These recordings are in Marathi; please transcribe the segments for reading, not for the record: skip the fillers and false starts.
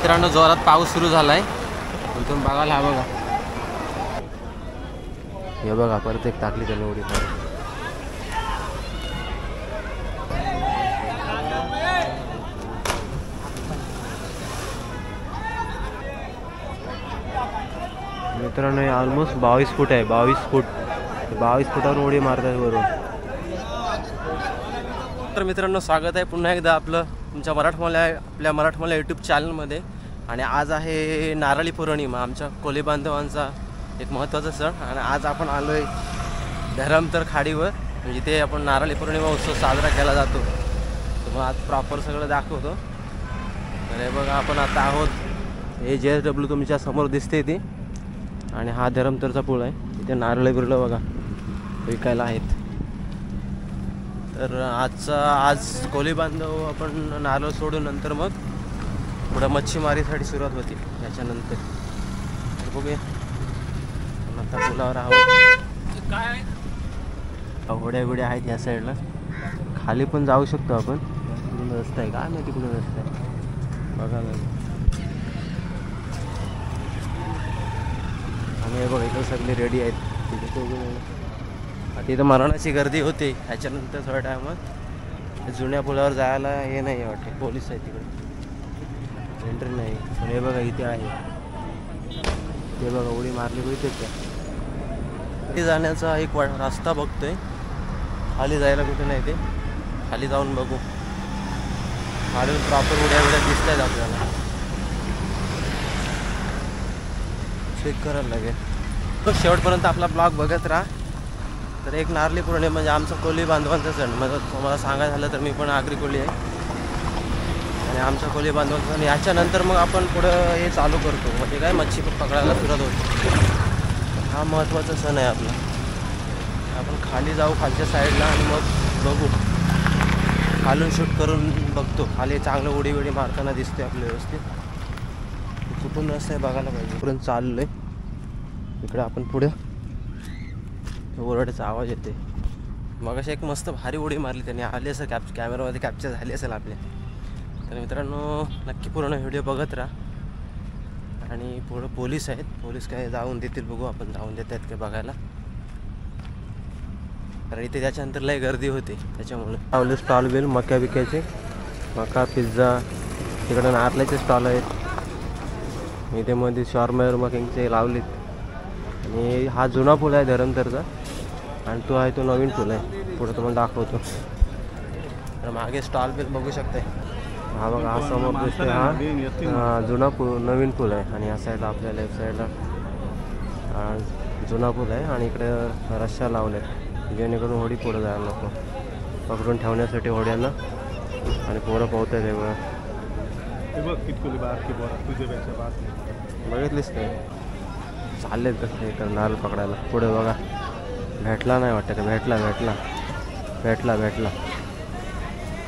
मित्रांनो जोरात पाऊस सुरू झालाय. इथून बघायला हा बघा, हे बघा परत एक टाकली त्याने उडी. मित्रांनो हे ऑलमोस्ट 22 फूट आहे. 22 फुटावर उडी मारतात वरून. तर मित्रांनो स्वागत आहे पुन्हा एकदा आपलं तुमच्या आपल्या मराठमोळ्या यूट्यूब चॅनलमध्ये. आणि आज आहे नारळी पौर्णिमा, आमच्या कोळी बांधवांचा एक महत्त्वाचा सण. आणि आज आपण आलो आहे धरमतर खाडीवर, जिथे आपण नारळी पौर्णिमा उत्सव साजरा केला जातो. तर मग आज प्रॉपर सगळं दाखवतो. तर हे बघा आपण आता आहोत, हे JSW तुमच्या समोर दिसते ती. आणि हा धरमतरचा पूल आहे, इथे नारळ बिरलं बघा विकायला आहेत. तर आज कोळी बांधव आपण नारळ सोडून नंतर मग पुढं मच्छीमारीसाठी सुरुवात होती त्याच्यानंतर. बघूया आता पुलावर आहोत. काय होड्या आहेत या साईडला, खाली पण जाऊ शकतो आपण. कुठून रस्ता आहे काय माहिती, कुठून रस्ता आहे बघायला. आणि हे बघा इथं सगळे रेडी आहेत. तिथं मरणाची गर्दी होती. ह्याच्यानंतर थोड्या टायमात जुन्या पुलावर जायला हे नाही वाटते, पोलीस आहे तिकडे, एंट्री नाही. पण हे बघा इथे आहे, ते बघा उडी मारली बघितच का. खाली जाण्याचा एक रस्ता बघतोय, खाली जायला कुठे नाही, ते खाली जाऊन बघू. खाली प्रॉपर उड्या दिसत आहेत आपल्याला, चेक करायला लागेल. शेवटपर्यंत आपला ब्लॉग बघत राहा. तर एक नारळी पौर्णिमा म्हणजे आमचा कोळी बांधवांचा सण. म्हणजे तुम्हाला सांगायचं झालं तर मी पण आगरी कोळी आहे आणि आमचा कोळी बांधवांचा सण. याच्यानंतर मग आपण पुढं हे चालू करतो, म्हणजे काय मच्छी पकडायला फिरत होतो. हा महत्त्वाचा सण आहे आपला. आपण खाली जाऊ खालच्या साईडला आणि मग बघू, खालून शूट करून बघतो. खाली चांगलं उडी मारताना दिसते आपलं व्यवस्थित. कुठून रस्ता आहे बघायला पाहिजे. पुढून चाललो आहे इकडे आपण. पुढे ओरडाचा आवाज येते. मग अशी एक मस्त भारी उडी मारली त्याने, आली असेल कॅमेरामध्ये कॅप्चर झाली असेल आपल्या. तर मित्रांनो नक्की पूर्ण व्हिडिओ बघत राहा. आणि पुढं पोलीस आहेत, पोलीस काय जाऊन देतील बघू, आपण जाऊन देत आहेत काय बघायला. कारण इथे त्याच्यानंतर लय गर्दी होते त्याच्यामुळे. लावले स्टॉल बिल मका बिकायचे, मका पिझ्झा. तिकडे नारळाचे स्टॉल आहेत. इथे मध्ये शॉर्मेर मकिंगचे लावलेत. आणि हा जुना पूल आहे धरमतरचा, आणि तो आहे तो नवीन पूल आहे. पुढे तुम्हाला दाखवतो. तर मागे स्टॉल बिल बघू शकते. हा बघा हा समोर दिसतोय, हा जुना नवीन पूल आहे. आणि या साईडला आपल्या लेफ्ट साईडला जुना पूल आहे. आणि इकडे रस्सा लावले जेणेकरून होडी पुढं जायला नको, पकडून ठेवण्यासाठी होड्यांना. आणि पोरं पोहत आहे तेव्हा बघितलीस काय चाललेत कसं हे नारळ पकडायला. पुढे बघा भेटला नाही वाटतं का, भेटला.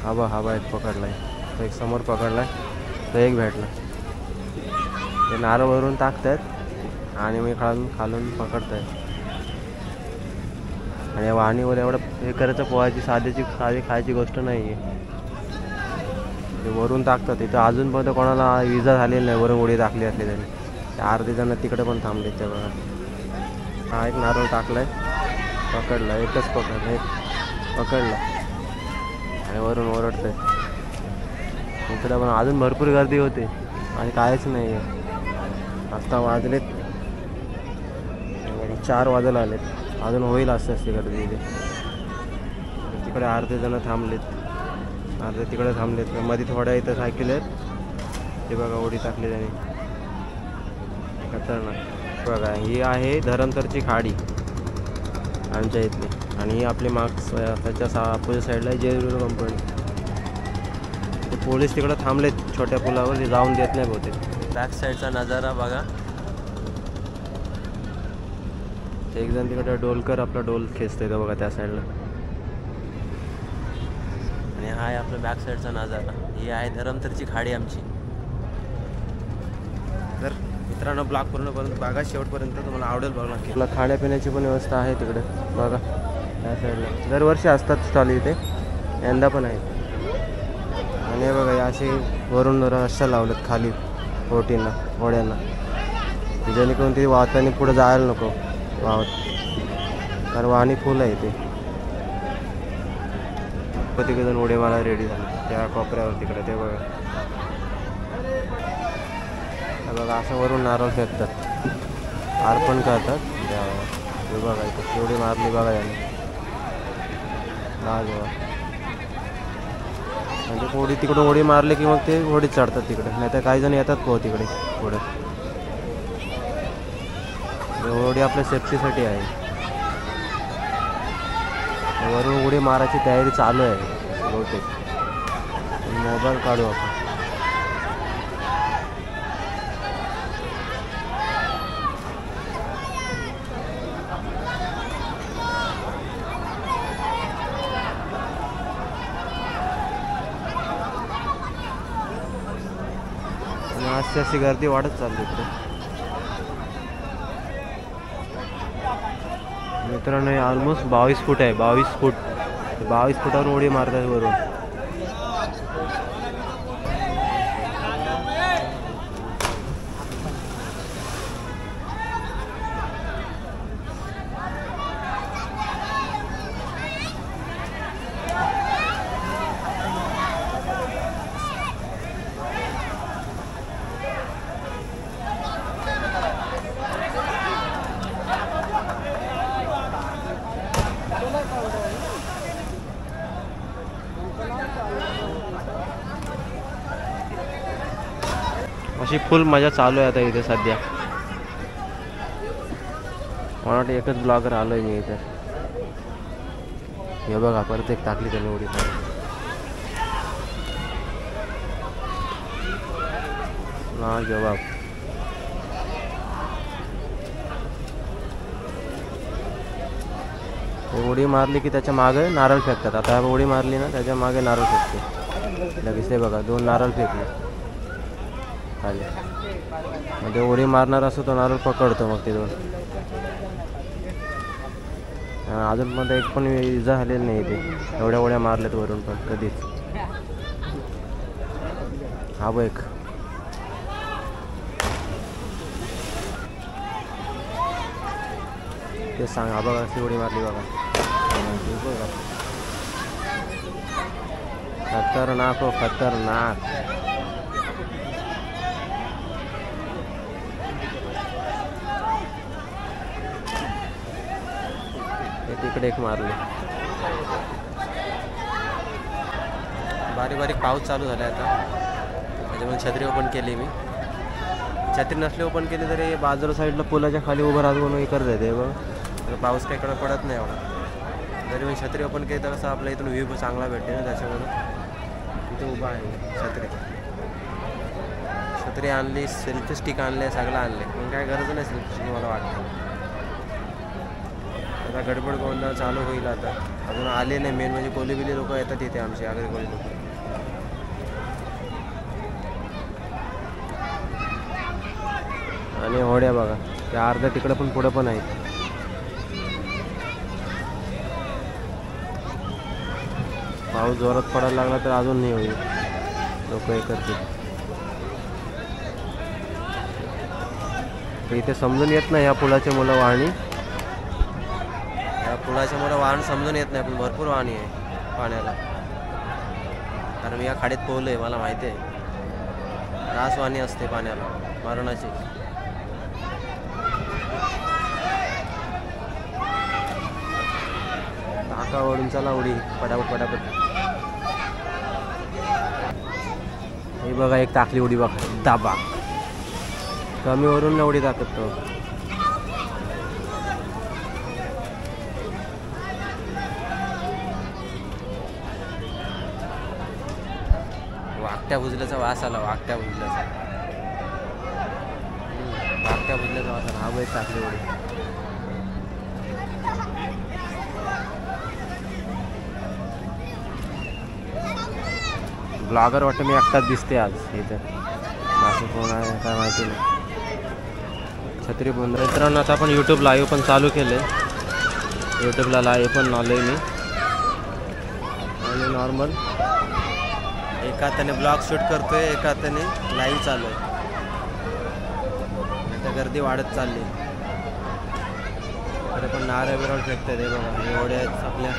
हा एक पकडलाय, तो एक समोर पकडलाय, तो एक भेटला. ते नारळवरून टाकतायत आणि मी खालून पकडतायत. आणि वाहनीवर एवढं हे करायचं पोहायची साधी खायची गोष्ट नाही आहे. ते वरून टाकतात. इथं अजूनपर्यंत कोणाला विजा झालेली नाही, वरून उडी टाकली असली त्याने. अर्धे जण तिकडे पण थांबले. त्या बघा हा एक नारळ टाकलाय, पकडला, एकच पकडला आणि वरून ओरडतंय. इकडे पण अजून भरपूर गर्दी होते आणि काहीच नाही आहे. आत्ता वाजलेत 4 वाजायला आलेत, अजून होईल असं गर्दी इथे. तिकडे अर्धे जण थांबलेत, अर्धे तिकडे थांबलेत. मध्ये थोड्या इथं सायकल आहेत, ते बघा उडी टाकली त्याने, खतरनाक. बघा ही आहे धरमतरची खाडी आमच्या इथली. आणि ही आपली मार्क्स त्याच्या अपोजिट साईडला आहे JSW कंपनी. ते पोलीस तिकडे थांबलेत छोट्या पुलावर, ते जाऊन देत नाही बहुतेक. बॅक साईडचा नजारा बघा. एक जण तिकडे डोलकर आपला डोल खेचतोय का बघा त्या साईडला. आणि हा आहे आपला बॅक साईडचा नजारा. ही आहे धरमतरची खाडी आमची. तर मित्रांनो ब्लॉग पूर्णपर्यंत बघा, शेवटपर्यंत तुम्हाला आवडेल बघा. तुला खाण्यापिण्याची पण व्यवस्था आहे तिकडे बघा त्या साईडला. दरवर्षी असतात स्टॉल इथे, यंदा पण आहेत. आणि बघा असे वरून रस्सा लावलेत खाली बोटींना होड्यांना, जेणेकरून ती वाहताना पुढे जायला नको वाहत, कारण वाहनी फुल आहे ते. तिकडे जण उडी मारायला रेडी झाले त्या कोपऱ्यावर तिकडे. ते बघा बघा असं वरून नारळ फेकतात, अर्पण करतात. हे बघा इथं एवढी मारली बघा याने ना जेव्हा, म्हणजे होडी तिकडं होडी मारली की मग ते होडीत चढतात तिकडे, नाही तर काही जण येतात पोह तिकडे पुढे. होडी आपल्या सेफ्टीसाठी आहे. वरून उडी मारायची तयारी चालू आहे बहुतेक. मोबाईल काढू आपण. आणि अशी गर्दी वाढत चालली इकडे. मित्रांनो ऑलमोस्ट 22 फूट आहे. 22 फूट, 22 फुटावर उडी मारतात वरून. अशी फुल मजा चालू आहे आता इथे सध्या. मला वाटतं एकच ब्लॉगर आलोय मी इथे. हे बघा परत एक टाकली त्याने उडी. ना जवाब. उडी मारली की त्याच्या मागे नारळ फेकतात. आता उडी मारली ना त्याच्या मागे नारळ फेकते लगेच. ते बघा 2 नारळ फेकले खाली. म्हणजे उडी मारणार असो तो नारळ पकडतो मग तिथून. अजून पण एक पण इजा झालेली नाही ते. एवढ्या उड्या मारल्यात वरून पण कधीच. हा बघ एक ते सांग. हा बघा अशी उडी मारली बघा. खतरनाक हो खतरनाक. तिकडे एक मारले. बारीक बारीक पाऊस चालू झाला आता, त्याच्यामुळे छत्री ओपन केली मी. छत्री नसली ओपन केली तरी बाजूला साईडला पुलाच्या खाली उभं राहून हे करत आहे. बघ पाऊस काही कडे पडत नाही एवढा. जरी मी छत्री ओपन केली तर कसं आपल्या इथून व्ह्यू चांगला भेटते ना, त्याच्यामुळे इथे उभा आहे छत्री. छत्री आणली, सेल्फी स्टिक आणले, सगळं आणले, पण काय गरज नाही सेल्फी स्टिक मला वाटतं. आता गडबड गोंधळ चालू होईल. आता अजून आले नाही. मेन म्हणजे कोलीबिली लोक येतात इथे आमचे आगरी कोली लोक. आणि होड्या बघा त्या अर्ध्या तिकडं पण पुढं पण आहेत. पाऊस जोरात पडायला लागला तर अजून नाही होईल. लोक हे करतील. इथे समजून येत नाही या पुलाचे मुलं वाहणी. पुलाच्या मुलं वाहन समजून येत नाही, पण भरपूर वाहनी आहे पाण्याला. कारण मी या खाडीत पोहलो आहे, मला माहिती आहे. रास वाहनी असते पाण्याला मरणाची. टाका ओढून चला उडी पटापट पटापट. हे बघा एक टाकली उडी बघा. दाबा कमी वरून उडी टाकत तो. वाकट्या भुजल्याचा वास आला. वाकट्या भुजल्याचा वास आला. हा बैल टाकली उडी. ब्लॉगर वाटतं मी एकटाच दिसते आज इथं. असं कोण आहे काय माहिती नाही. छत्री बंद. मित्रांनो आता आपण यूट्यूब लाईव्ह पण चालू केले. यूट्यूबला लाईव्ह पण आलोय मी. आणि नॉर्मल एका हाताने ब्लॉग शूट करतोय, एका हाताने लाईव्ह चालू आहे. आता गर्दी वाढत चालली. इकडे पण नारळ बिरळ फेकतात हे बघा. हे ओढे आहेत आपल्या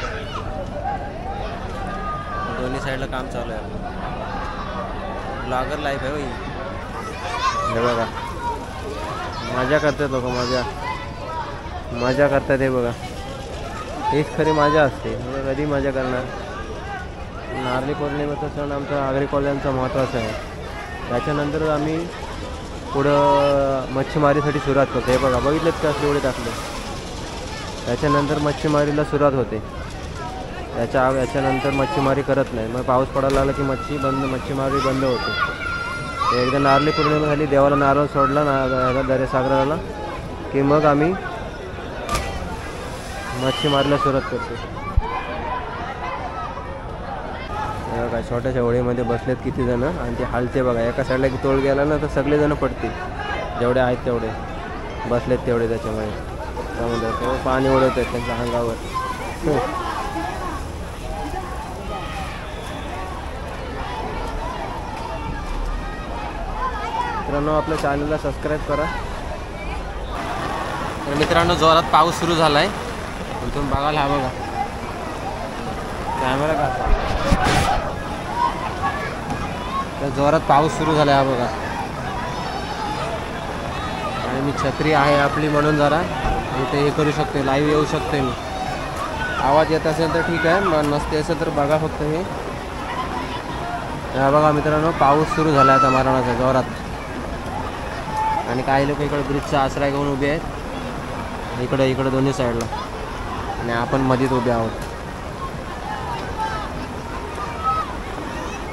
दोन्ही साईडला काम चालू आहे. ब्लॉगर लाईफ आहे भाई. हे बघा मजा करतात लोक. मजा करतात हे बघा. हीच खरी मजा असते. कधी मजा करणार. नारळी पौर्णिमेचा सण आमचा आगरी कॉलनीचा महत्त्वाचा आहे. त्याच्यानंतर आम्ही पुढं मच्छीमारीसाठी सुरुवात करतो. हे बघा बघितलेत का एवढे टाकले. त्याच्यानंतर मच्छीमारीला सुरुवात होते. याच्यानंतर मच्छीमारी करत नाही. मग पाऊस पडायला लागला की मच्छीमारी बंद होते. एकदा नारळी पौर्णिमा झाली, देवाला नारळ सोडला ना दर्यासागराला की मग आम्ही मच्छीमारीला सुरुवात करतो. बघा छोट्याशा होळीमध्ये बसलेत किती जण आणि ते हालते बघा. एका साईडला की तोल गेला ना तर सगळेजण पडतील. जेवढे आहेत तेवढे बसलेत तेवढे त्याच्यामुळे समुद्रात पाणी उडवत आहेत त्यांच्या अंगावर. मित्रांनो आपल्या चॅनलला सबस्क्राईब करा. तर मित्रांनो जोरात पाऊस सुरू झाला आहे. तुम्ही बघायला हा बघा कॅमेरा का तर जोरात पाऊस सुरू झाला आहे हा बघा. आणि मी छत्री आहे आपली म्हणून जरा इथे हे करू शकते. लाईव्ह येऊ शकते मी. आवाज येत असेल तर ठीक आहे. मग नसते असेल तर बघा फक्त हे. हा बघा मित्रांनो पाऊस सुरू झाला आहे आता मारणाचा जोरात. आणि काही लोक इकडे ब्रिजचा आश्रय घेऊन उभे आहेत. इकडे दोन्ही साईडला. आणि आपण मध्येच उभे आहोत.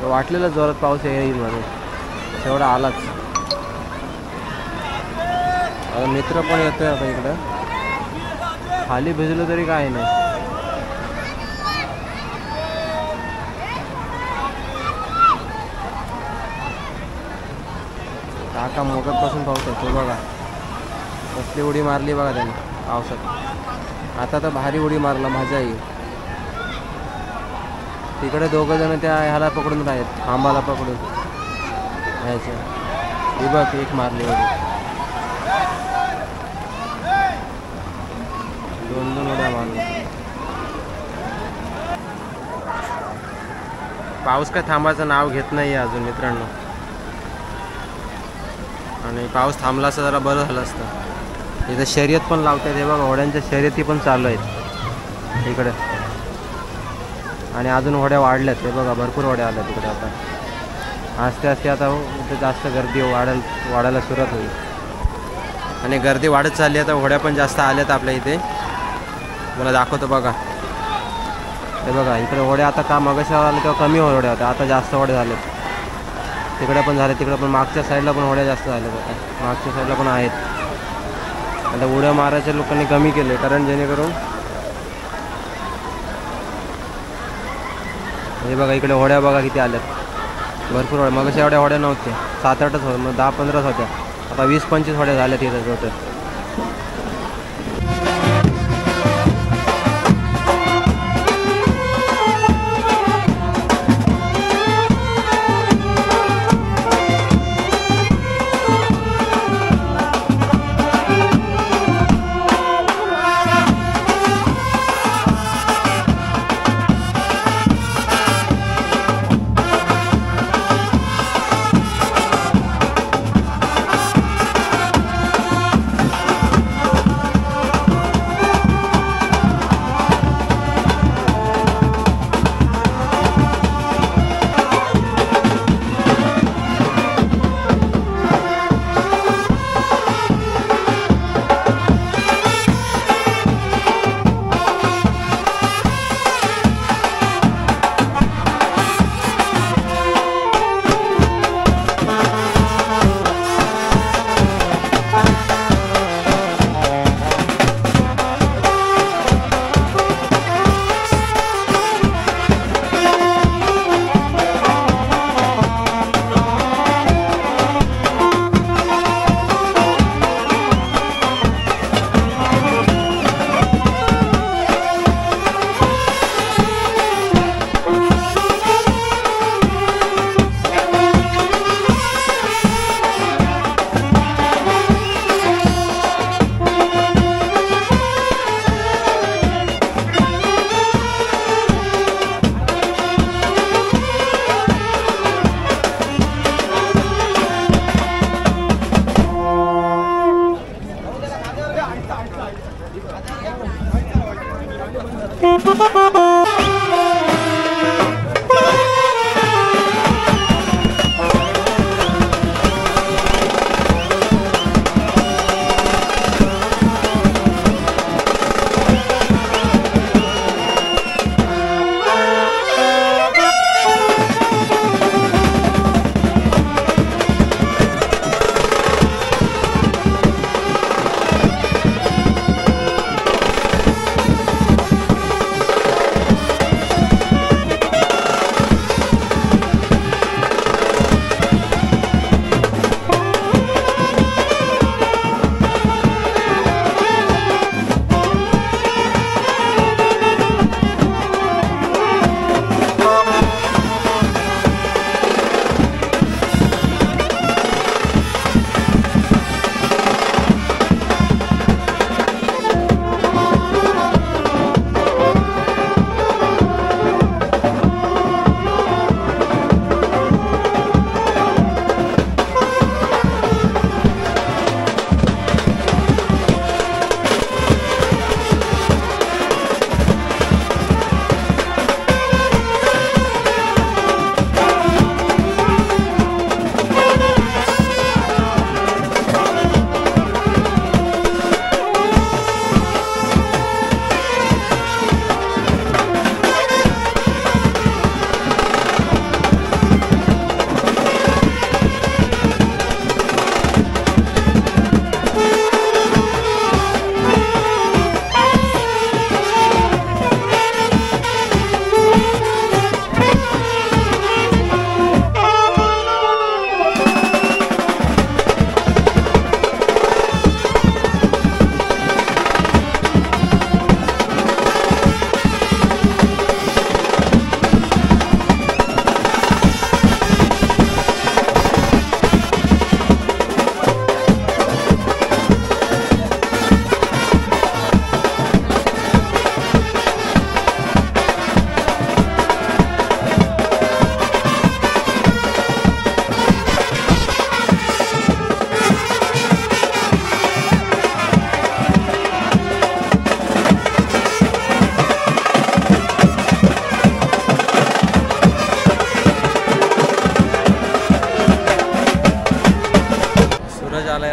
वाटलेलं जोरात पाऊस येईल म्हणून तेवढा आलाच. मित्र पण येतोय आता इकडं. खाली भिजलो तरी काय नाही. काका मोगतपासून पाऊस येतो बघा. कसली उडी मारली बघा त्याने पावसात. आता तर भारी उडी मारला मजा येईल. तिकडे दोघं जण त्या ह्याला पकडून आहेत खांबाला पकडून ह्याच्या. ही बघ एक मारली उडी. दोन उड्या मारल्या. पाऊस काय थांबायचं नाव घेत नाही अजून मित्रांनो. आणि पाऊस थांबला असं जरा बरं झालं असतं. इथं शर्यत पण लावतात हे बघा. होड्यांच्या शर्यती पण चालू आहेत इकडे. आणि अजून होड्या वाढल्यात हे बघा. भरपूर होड्या आल्या तिकडे. आता आस्ते आता इथे जास्त गर्दी वाढायला सुरुवात होईल. आणि गर्दी वाढत चालली. आता होड्या पण जास्त आल्यात आपल्या इथे. मला दाखवतो बघा. हे बघा इकडे होड्या आता का मगाशी आल्या तेव्हा कमी होड्या होत्या. आता जास्त होड्या झाल्यात. तिकडे पण झाले. तिकडे पण मागच्या साईडला पण होड्या जास्त झाल्यात. आता मागच्या साईडला पण आहेत. आता उड्या मारायच्या लोकांनी कमी केले कारण जेणेकरून हे बघा इकडे होड्या बघा किती आल्यात. भरपूर होड्या. मग एवढ्या होड्या नव्हत्या. 7-8च होत्या. मग 10-15 होत्या. आता 20-25 होड्या झाल्यात इथं टोटल.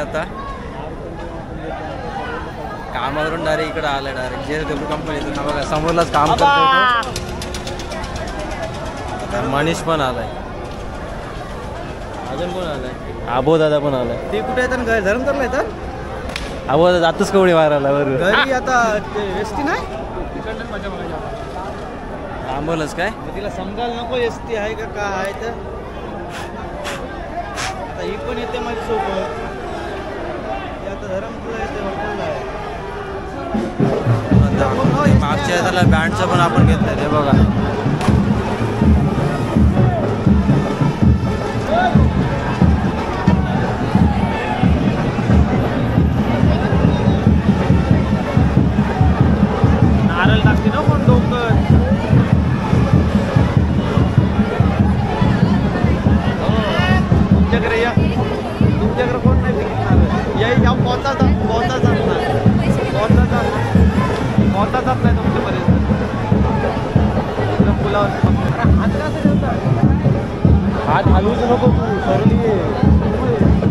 आता कामावरून डायरेक्ट इकडे आलाय डायरेक्ट JSW कंपनीचं हा बघा समोरलाच काम करतोय तो मनीष पण आलाय अजून कोण आलाय आबो दादा पण आलाय ते कुठे येतात घर धरण तर येतात आबो दादा जातोच कवडी मारायला बरोबर घरी आता एसटी नाही आंबोलच काय तिला समजायला नको एसटी आहे का काय आहे तर आता ही पण येते माझ्यासोबत आता धरमपुरा येते हॉटेलला आहे मागच्या त्याला बँडचं पण आपण घेतलं ते बघा नारळ टाकते ना कोण डोकर तुमच्याकडे या तुमच्याकडे कोण नाही बघितणार या पोहता जात नाही तुमच्यापर्यंत पुलावर हात हलवूच नको तू सरली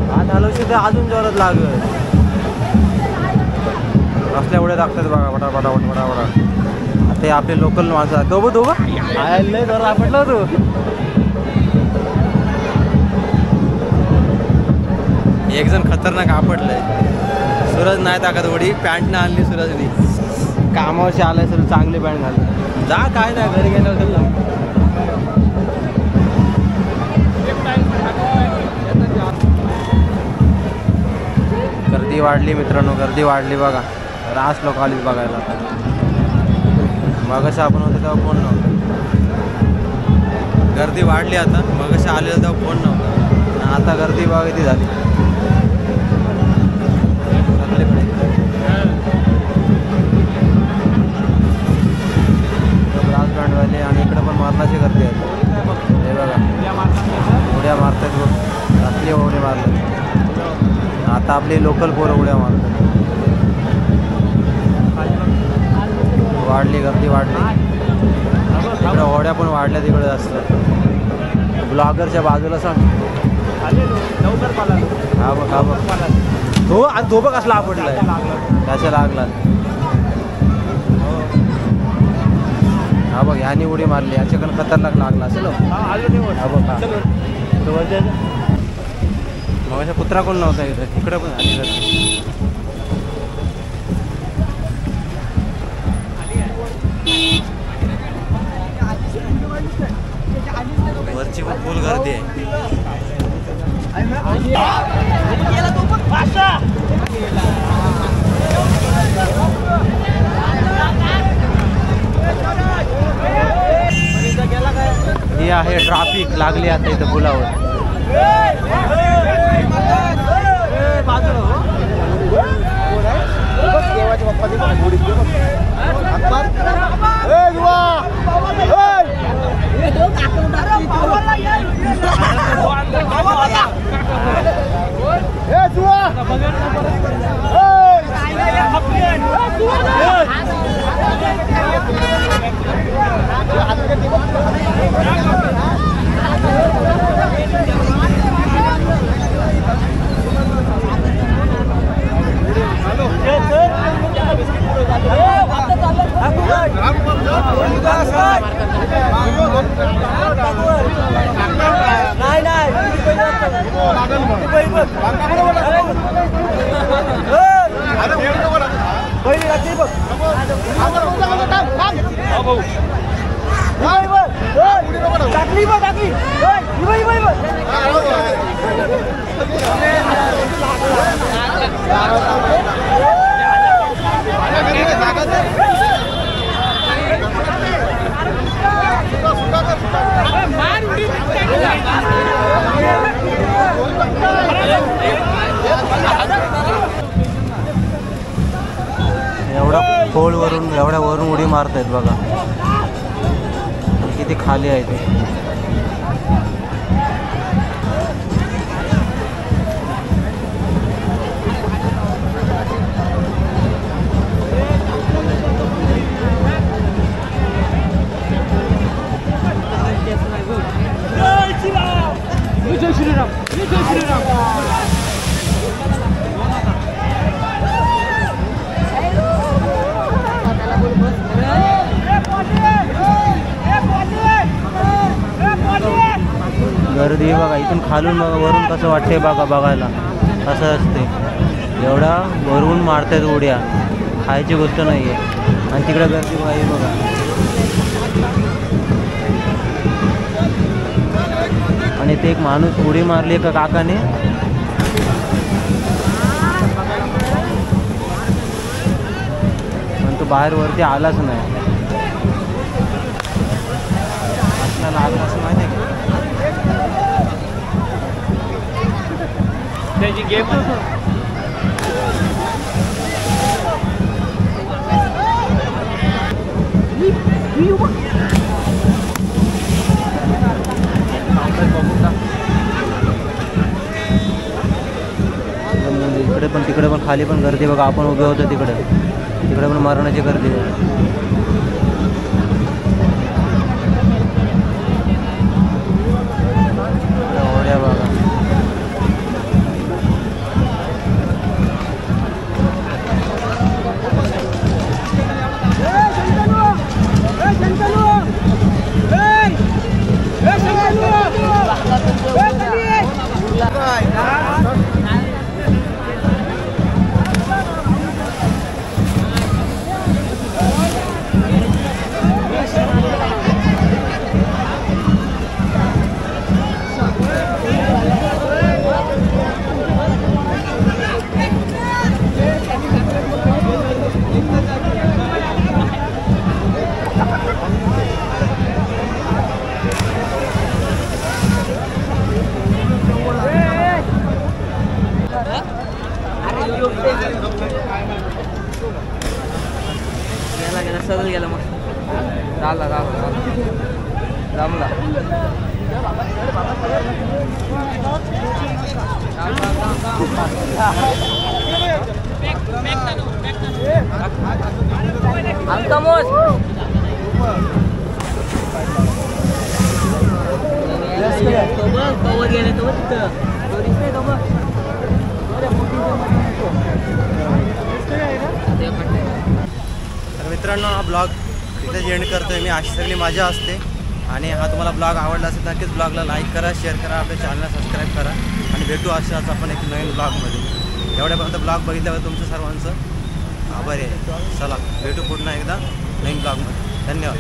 हात हलवशी तर अजून जोरात लागत रस्त्या एवढे लागतात बघा वडा ते आपले लोकल माणसं दोघं लय जोरात आपटलं तू एक जण खतरनाक आपटलंय सूरज नाही ताकद उडी पॅन्ट नाही आणली सूरजनी कामावरशी आलाय सर चांगली पॅन्ट घालून जा काय नाही घरी गेल्यावर गर्दी वाढली मित्रांनो गर्दी वाढली बघा रास लोक आलीच बघायला मगाशी आपण होते तेव्हा कोण नव्हतं गर्दी वाढली आता मगाशी आलेलं तेव्हा फोन नव्हता आता गर्दी बघा किती झाली राजबँडवाले आणि इकडे पण मारणाची गर्दी आहे हे बघा उड्या मारतात बघ रात्री उड्या मारतात आता आपली लोकल पोरं उड्या मारतात वाढली गर्दी वाढली इकडे होड्या पण वाढल्या तिकडे जास्त. ब्लॉगरच्या बाजूला सांग. हा बघ हा बघ तो आणि तो बघ कसला आपटलाय त्याच्या लागला. हा बघ ह्यानी उडी मारली याच्याकडून खतरनाक लागला असेल. हा बघ हा मग कुत्रा कोण नव्हता इथे इकडे पण आली वरची पण फुल गर्दी आहे. ही आहे ट्रॅफिक लागली आता इथं पुलावर. एवढ्या वरून उडी मारतायत बघा किती खाली आहे ते. गर्दी बघा इथून खालून वरून कसं वाटते बघा बघायला असं असते. एवढा वरून मारतात उड्या खायची गोष्ट नाही आहे. आणि तिकडे गर्दी बघा ही बघा. आणि ते एक माणूस उडी मारली का काकाने पण तो बाहेर वरती आलाच नाही. आपल्याला आला असं माहिती आहे का त्याची गेम इकडे पण तिकडे पण खाली पण गर्दी बघा. आपण उभे होतो तिकडे तिकडे पण मरणाची गर्दी होड्या बघा. सगळं गेलं मग झाला जमला. तर मित्रांनो हा ब्लॉग इथेच एंड करतोय मी. अशी सगळी मजा असते. आणि हा तुम्हाला ब्लॉग आवडला असेल तर नक्कीच ब्लॉगला लाईक करा, शेअर करा, आपल्या चॅनलला सबस्क्राईब करा आणि भेटू अशाच आपण एक नवीन ब्लॉगमध्ये. एवढ्यापर्यंत ब्लॉग बघितल्यावर तुमचं सर्वांचं आभारी आहे. चला भेटू पुन्हा एकदा नवीन ब्लॉगमध्ये. धन्यवाद.